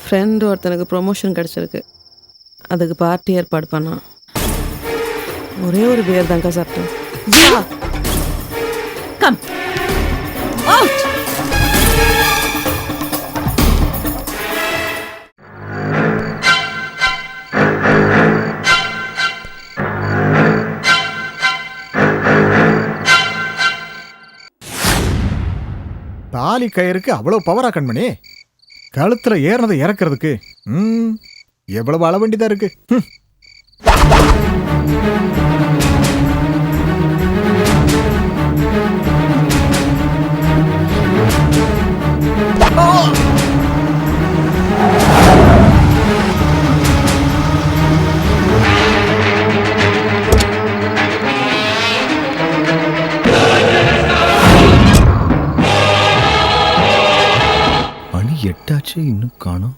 Friend ஒருத்தனுக்கு promotion கிடச்சிருக்கு. அதுக்கு பார்ட்டி ஏற்பாடு பண்ணான். ஒரே ஒரு பியர் தான்க்கா சாப்பிட்டேன். Come out. தாலி கயிறுக்கு அவ்வளவு பவரா கண்மணி? கழுத்துல ஏறினதை இறக்குறதுக்கு எவ்வளவு அள வேண்டியதா இருக்கு. மணி 8 ஆச்சு, இன்னும் காணோம்.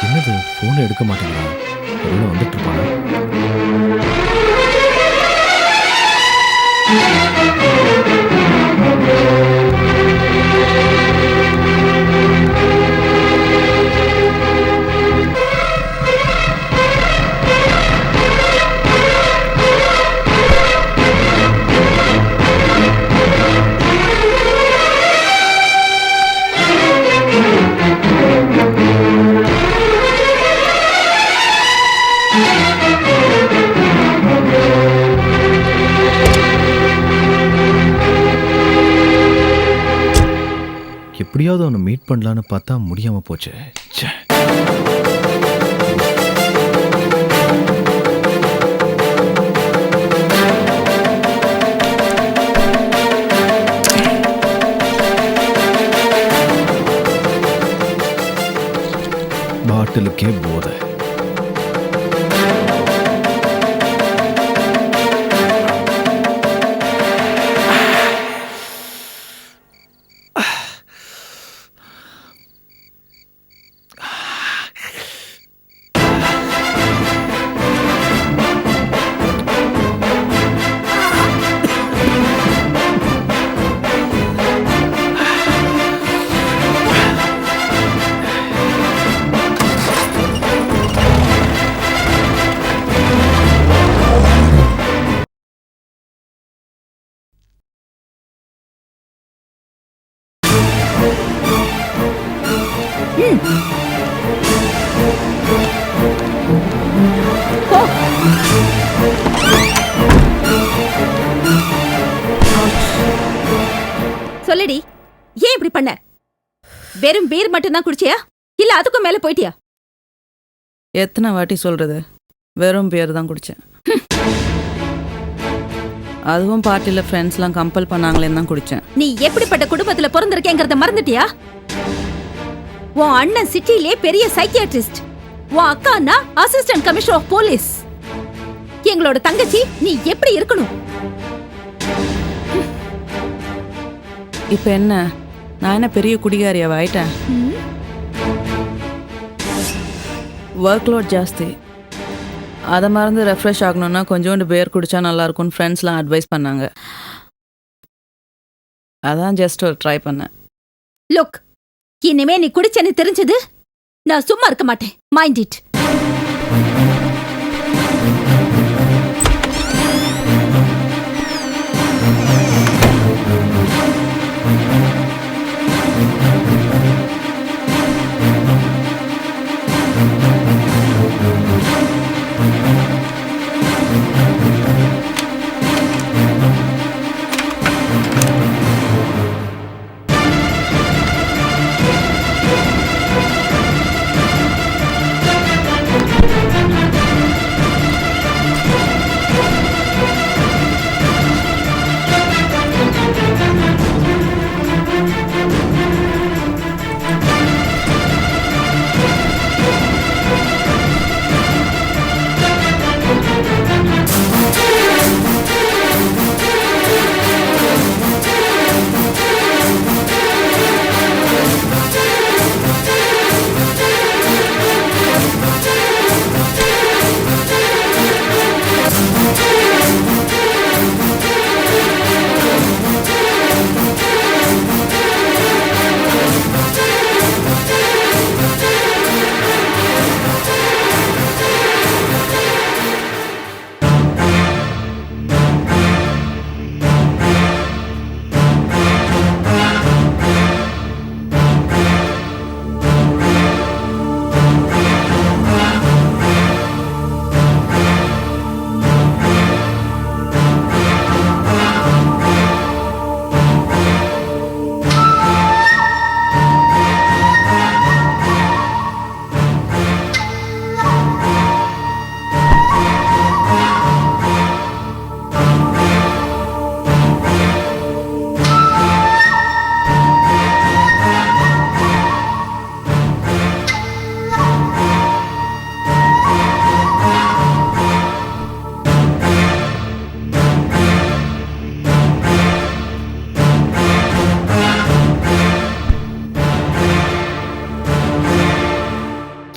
என்னது, போன் எடுக்க மாட்டேங்கிறான். உள்ள வந்துட்டு இருப்பானா? எப்படியாவது அவனை மீட் பண்ணலான்னு பார்த்தா முடியாம போச்சு. ச்சே. பாட்டிலுக்கே போதை. சொல்லடி, ஏன் இப்படி பண்ண? வெறும் பீர் மட்டும்தான் குடிச்சியா, இல்ல அதுக்கும் மேல போயிட்டியா? எத்தனை வாட்டி சொல்றது, வெறும் பியர் தான் குடித்தேன். அதுவும் பார்ட்டியில் ஃப்ரெண்ட்ஸ்லாம் கம்பல் பண்ணாங்களேன்னு தான் குடித்தேன். நீ எப்படிப்பட்ட குடும்பத்துல பிறந்திருக்கேங்கிறத மறந்துட்டியா? உன் அண்ணன் சிட்டிலே பெரிய சைக்கியாட்ரிஸ்ட், உன் அக்கானா அசிஸ்டன்ட் கமிஷனர் ஆஃப் போலீஸ். எங்களோட தங்கச்சி நீ எப்படி இருக்கணும்? இப்போ என்ன, நான் என்ன பெரிய குடிகாரியாவா ஆயிட்டேன்? ஒர்க் லோட் ஜாஸ்தி. அதை மறந்து ரெஃப்ரெஷ் ஆகணும்னா கொஞ்சோண்டு பியர் குடிச்சா நல்லா இருக்கும்னு ஃப்ரெண்ட்ஸ்லாம் அட்வைஸ் பண்ணாங்க. அதான் ஜஸ்ட் ஒரு ட்ரை பண்ணேன். லுக், இனிமே நீ குடிச்சேன்னு தெரிஞ்சது நான் சும்மா இருக்க மாட்டேன். Mind it.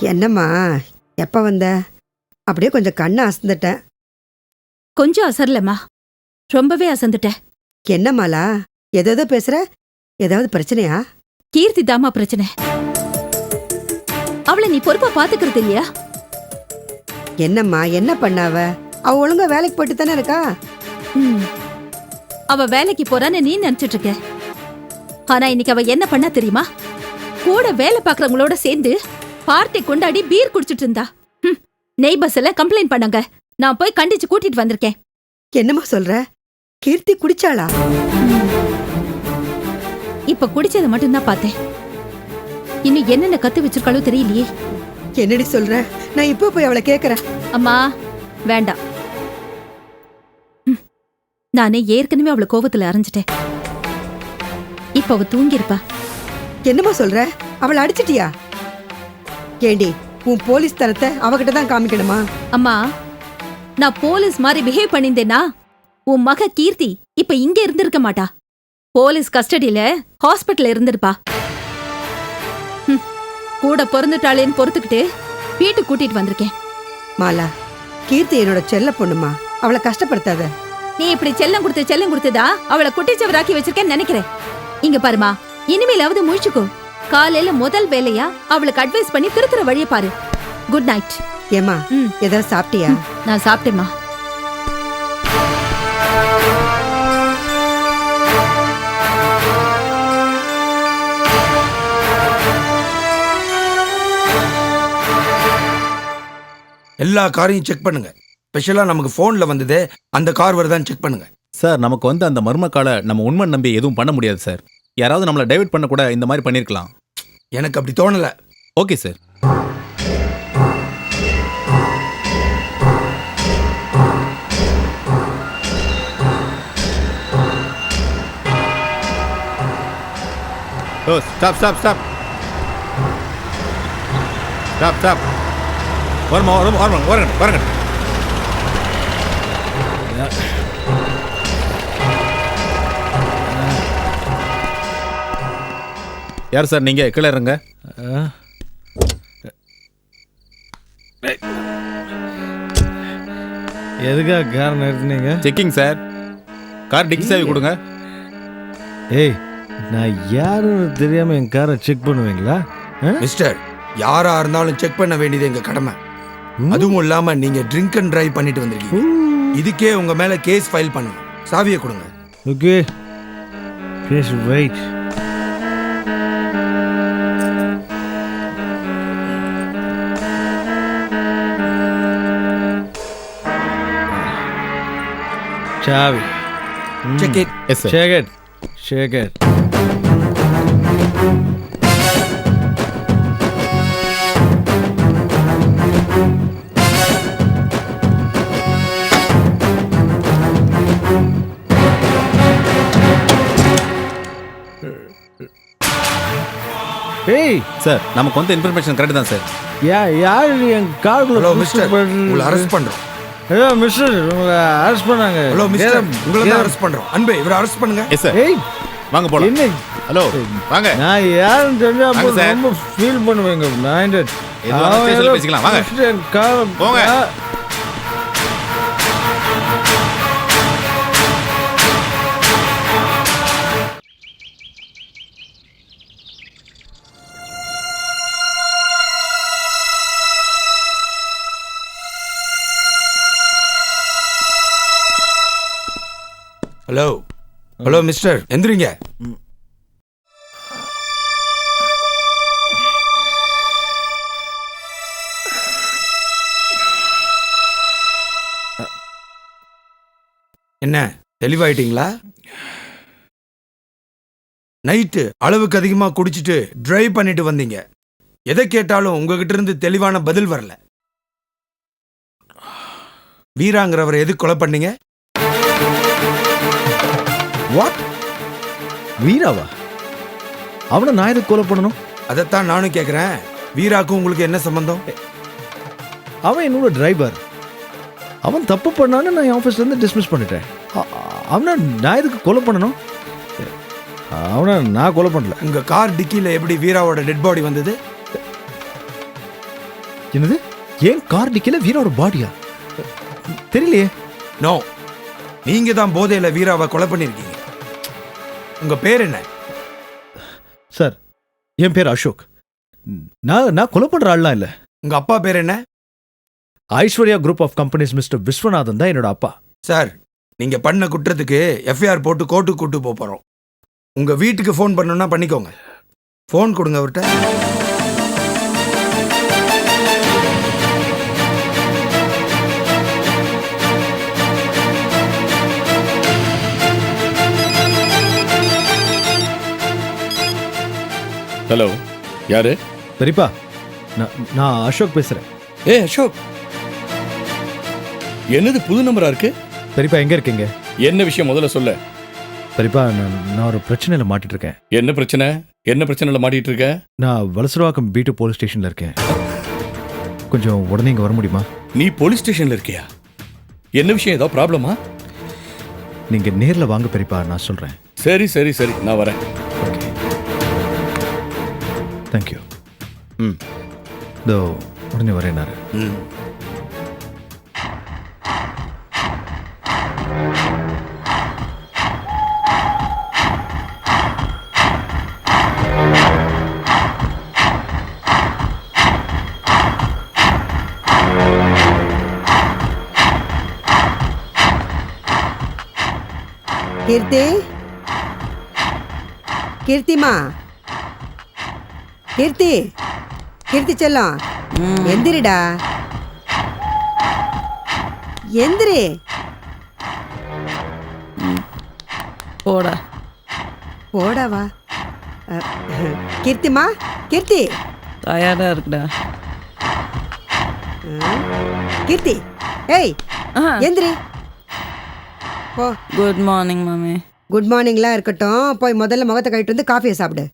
என்னம்மா எப்ப வந்த? அப்படியே கொஞ்சம் கண்ணை அசந்துட்டேன். கொஞ்சம் அசரலம்மா, ரொம்பவே அசந்துட்டேன். என்னம்மாலா ஏதோ பேசுற? ஏதாவது பிரச்சனையா? கீர்த்தி தாமா பிரச்சனை. அவளை நீ பொறுப்பா பாத்துக்கிறது இல்லையா? என்னம்மா என்ன பண்ணாவ? அவ ஒழுங்கா வேலைக்கு போயிட்டு தானே இருக்கா? ம். அவ வேலைக்கு போறான்னு நீ நினைச்சிட்டு இருக்க. ஆனா இன்னைக்கு அவ என்ன பண்ணா தெரியுமா? கூட வேலை பாக்குறவங்களோட சேர்ந்து பார்ட்டி கொண்டாடி பீர் குடிச்சிட்டு இருந்தா. நெய்பர்ஸ் எல்லாம் கம்ப்ளைண்ட் பண்ணாங்க. நான் போய் கண்டிச்சு கூட்டிட்டு வந்திருக்கேன். என்னம்மா சொல்ற? கீர்த்தி குடிச்சாளா? இப்ப குடிச்சதை மட்டும்தான் பார்த்தேன். இன்னும் என்னென்ன கத்து வச்சிருக்காளோ தெரியலையே. என்னடி சொல்ற? நான் இப்போ போய் அவளை கேக்குறேன். அம்மா வேண்டாம். நானே ஏற்கனவே அவளை கோவத்துல அரைஞ்சிட்டேன். இப்ப அவ தூங்கிருப்பா. என்னம்மா சொல்ற? அவளை அடிச்சிட்டியா? ஏண்டி உன் போலீஸ் தரத்தை அவகிட்ட தான் காமிக்கணுமா? அம்மா, நான் போலீஸ் மாதிரி பிஹேவ் பண்ணியிருந்தேனா உன் மக கீர்த்தி இப்ப இங்க இருந்திருக்க மாட்டா. போலீஸ் கஸ்டடியில ஹாஸ்பிட்டல் இருந்திருப்பா. கூட பிறந்துட்டாளேன்னு பொறுத்துக்கிட்டு வீட்டுக்கு கூட்டிட்டு வந்திருக்கேன். மாலா, கீர்த்தி என்னோட செல்ல பொண்ணுமா, அவளை கஷ்டப்படுத்தாத. நீ இப்படி செல்லம் கொடுத்ததா அவளை குட்டிச்சவராக்கி வச்சிருக்கேன்னு நினைக்கிறேன். இங்க பாருமா, இனிமேலாவது முழிச்சுக்கோ. காலையில முதல் வேலையா அவளுக்கு அட்வைஸ் பண்ணி திருத்துற வழிய பாரு. Good night. ஏமா ஏதாவது சாப்பிட்டியா? நான் சாப்பிட்டேம்மா. எல்லா காரையும் செக் பண்ணுங்க. ஸ்பெஷலா நமக்கு போன்ல வந்ததே அந்த கார் வருதான்னு செக் பண்ணுங்க. சார், நமக்கு வந்து அந்த மர்ம காலை நம்ம உண்மை நம்பி எதுவும் பண்ண முடியாது சார். யாராவது நம்மளை டைவர்ட் பண்ண கூட இந்த மாதிரி பண்ணிருக்கலாம். எனக்கு அப்படி தோணல. Okay sir. Stop stop stop stop stop. வரமா வரமா வரங்க வரங்க. யார் சார் நீங்க? கீழே இருங்க. எதுக்காக கார் நிறுத்துனீங்க? Checking sir. கார் டிக்கி சாவி கொடுங்க. ஏய், நான் யாருன்னு தெரியாம என் காரை செக் பண்ணுவீங்களா? மிஸ்டர், யாரா இருந்தாலும் செக் பண்ண வேண்டியது எங்க கடமை. அதுவும் இல்லாம நீங்க ட்ரிங்க் அண்ட் டிரைவ் பண்ணிட்டு வந்திருக்கீங்க. இதுக்கே உங்க மேல கேஸ் ஃபைல் பண்ணணும். சாவியை கொடுங்க. Okay, please wait. சாவி. Check it. Yes sir. Check it. Check it. ஏய் சார், நமக்கு வந்து இன்ஃபர்மேஷன் கரெக்ட் தான் சார். யார் என் காருக்குள்ள ஹலோ மிஸ்டர், உங்களை அரெஸ்ட் பண்றோம். ஹலோ மிஸ்டர், உங்களை அரெஸ்ட் பண்ணாங்க. ஹலோ மிஸ்டர், உங்களை தான் அரெஸ்ட் பண்றோம். அன்பே, இவரை அரெஸ்ட் பண்ணுங்க. Yes sir. ஏய் வாங்க போலாம். என்ன? ஹலோ வாங்க. நான் யாருன்னு தெரிஞ்சா வாங்க சார். ரொம்ப ஃபீல் பண்ணுவேங்க. மைண்டட். எதுவா ஸ்டேஷன்ல பேசிக்கலாம். வாங்க. போங்க. ஹலோ ஹலோ மிஸ்டர், எந்திரிங்க. என்ன தெளிவாயிட்டீங்களா? நைட்டு அளவுக்கு அதிகமா குடிச்சிட்டு டிரைவ் பண்ணிட்டு வந்தீங்க. எதை கேட்டாலும் உங்ககிட்ட இருந்து தெளிவான பதில் வரல. வீராங்கிறவரை எது கொலை பண்ணீங்க? வாட்? வீராவா? அவனை நான் எதுக்கு கொலை பண்ணணும்? அதைத்தான் நானும் கேட்குறேன். வீராக்கும் உங்களுக்கு என்ன சம்பந்தம்? அவன் என்னோட டிரைவர். அவன் தப்பு பண்ணான்னு நான் என் ஆஃபீஸ்லேருந்து டிஸ்மிஸ் பண்ணிட்டேன். அவனை நான் எதுக்கு கொலை பண்ணணும்? அவனை நான் கொலை பண்ணல. உங்க கார் டிக்கில எப்படி வீராவோட டெட் பாடி வந்தது? என்னது ஏன் கார் டிக்கில வீராவோட பாடியா? தெரியலையே. நோ, நீங்க தான் போதையில வீராவை கொலை பண்ணிருக்கீங்க. உங்க பேர் என்ன? சார், என் பேர் அசோக். நான் கொலை பண்ற ஆள்லாம் இல்ல. உங்க அப்பா பேர் என்ன? Aishwarya group of companies mister Viswanathan தான் என்னோட அப்பா. சார், நீங்க பண்ண குற்றத்துக்கு எஃப்ஐஆர் போட்டு கோர்ட்டுக்கு கூட்டு போறோம். உங்க வீட்டுக்கு ஃபோன் பண்ணணும்னா பண்ணிக்கோங்க. ஃபோன் கொடுங்க அவர்கிட்ட. ஹலோ, யாரு? பெரியப்பா, நான் அசோக் பேசுறேன். ஏ அசோக், என்னது புது நம்பரா இருக்கு? பெரியப்பா எங்க இருக்கீங்க? என்ன விஷயம் முதல்ல சொல்ல. பெரியப்பா, நான் ஒரு பிரச்சனையில மாட்டிட்டு இருக்கேன். என்ன பிரச்சனை? என்ன பிரச்சனைல மாட்டிட்டு இருக்க? நான் வலசரவாக்கம் B2 போலீஸ் ஸ்டேஷன்ல இருக்கேன். கொஞ்சம் உடனே இங்க வர முடியுமா? நீ போலீஸ் ஸ்டேஷன்ல இருக்கியா? என்ன விஷயம்? ஏதோ ப்ராப்ளமா? நீங்க நேர்ல வாங்க பெரியப்பா, நான் சொல்றேன். சரி சரி சரி, நான் வரேன். Okay, thank you. ம் இதோ உடனே வரேன்னாரு. ம். கீர்த்தி, கீர்த்திமா, கீர்த்தி, கீர்த்தி செல்லம், எந்திரிடா, எந்திரி. போடா. போடாவா? கீர்த்திமா, கீர்த்தி, டயர்டா இருக்குடா. கீர்த்தி, ஏய் எந்திரி. போ. குட் மார்னிங் மாமி. குட் மார்னிங்லாம் இருக்கட்டும், போய் முதல்ல முகத்தை கழிட்டு வந்து காஃபியை சாப்பிடு.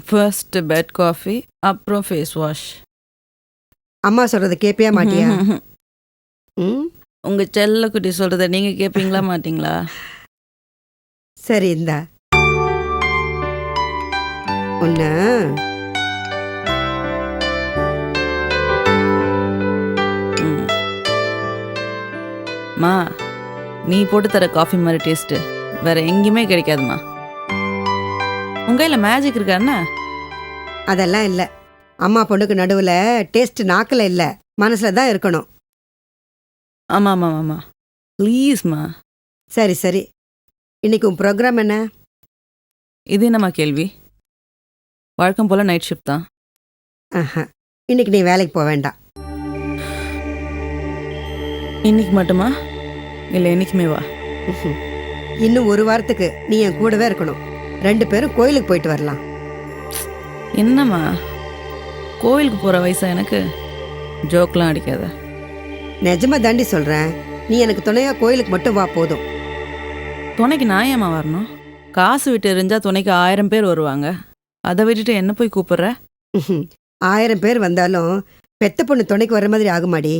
ஃபர்ஸ்ட் பெட் காஃபி, அப்புறம் ஃபேஸ் வாஷ். அம்மா சொல்றது கேப்பியா மாட்டியா? ம், உங்க செல்ல குட்டி சொல்றத நீங்க கேப்பீங்களா மாட்டீங்களா? சரி, இந்தா உன்ன மா, நீ போட்டு தர காஃபி மாதிரி டேஸ்ட்டு வேற எங்கேயுமே கிடைக்காதுமா. உங்க கையில் மேஜிக் இருக்கா என்ன? அதெல்லாம் இல்லை. அம்மா பொண்ணுக்கு நடுவில் டேஸ்ட் நாக்கில் இல்லை, மனசில் தான் இருக்கணும். ஆமாம் ஆமாம் ஆமாம், ப்ளீஸ்மா. சரி சரி, இன்னைக்கு உன் ப்ரோக்ராம் என்ன? இது என்னம்மா கேள்வி? வழக்கம் போல் நைட் ஷிஃப்ட் தான். ஆஹா, இன்னைக்கு நீ வேலைக்கு போக வேண்டாம். இன்னைக்கு மட்டுமா இல்லை என்னைக்குமே வா? இன்னும் ஒரு வாரத்துக்கு நீ என் கூடவே இருக்கணும். 2 பேரும் கோயிலுக்கு போயிட்டு வரலாம். என்னம்மா, கோவிலுக்கு போகிற வயசா எனக்கு? ஜோக்லாம் அடிக்காத. நிஜமா தாண்டி சொல்கிறேன். நீ எனக்கு துணையா கோயிலுக்கு மட்டும் வா, போதும். துணைக்கு நான் ஏம்மா வரணும்? காசு விட்டு எரிஞ்சா துணைக்கு 1000 பேர் வருவாங்க. அதை விட்டுட்டு என்ன போய் கூப்பிடுற? 1000 பேர் வந்தாலும் பெத்த பொண்ணு துணைக்கு வர மாதிரி ஆகுமாடி?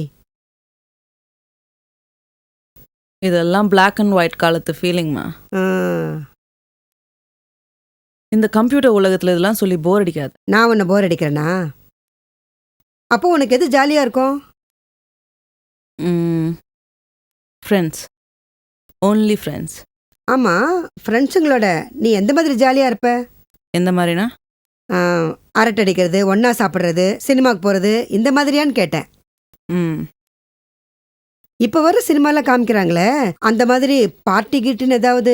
இதெல்லாம் பிளாக் அண்ட் ஒயிட் காலத்து ஃபீலிங்மா. ஆ, இந்த கம்ப்யூட்டர் உலகத்தில் இதெல்லாம் சொல்லி போர் அடிக்காது. நான் உன்னை போர் அடிக்கிறேனா? அப்போ உனக்கு எது ஜாலியாக இருக்கும்? Friends, only friends. ஆமாம், ஃப்ரெண்ட்ஸுங்களோட நீ எந்த மாதிரி ஜாலியாக இருப்ப? எந்த மாதிரினா? அரட்டை அடிக்கிறது, ஒன்றா சாப்பிட்றது, சினிமாவுக்கு போகிறது, இந்த மாதிரியான்னு கேட்டேன். ம் இப்போ வர சினிமாலாம் காமிக்கிறாங்களே, அந்த மாதிரி பார்ட்டி கிட்டுன்னு ஏதாவது?